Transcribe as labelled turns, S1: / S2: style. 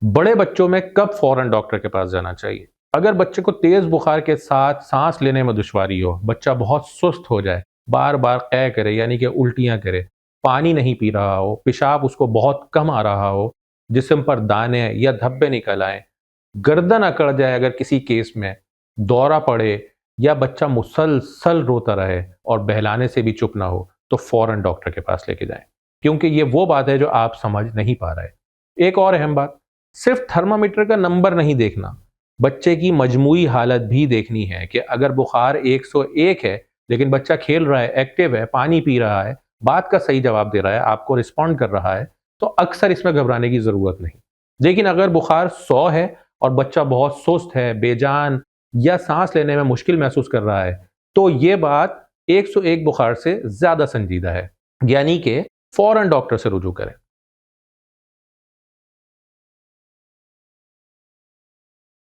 S1: बड़े बच्चों में कब फौरन डॉक्टर के पास जाना चाहिए? अगर बच्चे को तेज़ बुखार के साथ सांस लेने में दुश्वारी हो, बच्चा बहुत सुस्त हो जाए, बार-बार क़ै करे यानी कि उल्टियाँ करे, पानी नहीं पी रहा हो, पेशाब उसको बहुत कम आ रहा हो, जिस्म पर दाने या धब्बे निकल आएँ, गर्दन अकड़ जाए अगर किसी केस में, दौरा पड़े या बच्चा मुसलसल रोता रहे और बहलाने से भी चुप ना हो, तो फ़ौरन डॉक्टर के पास लेके जाएँ। क्योंकि ये वो बात है जो आप समझ नहीं पा रहे। एक और अहम बात, सिर्फ़ थर्मामीटर का नंबर नहीं देखना, बच्चे की मजमूई हालत भी देखनी है कि अगर बुखार 101 है, लेकिन बच्चा खेल रहा है, एक्टिव है, पानी पी रहा है, बात का सही जवाब दे रहा है, आपको रिस्पॉन्ड कर रहा है, तो अक्सर इसमें घबराने की ज़रूरत नहीं। लेकिन अगर बुखार 100 है और बच्चा बहुत सुस्त है, बेजान या सांस लेने में मुश्किल महसूस कर रहा है, तो ये बात 101 बुखार से ज़्यादा संजीदा है। यानी कि फ़ौरन डॉक्टर से रुजू करें।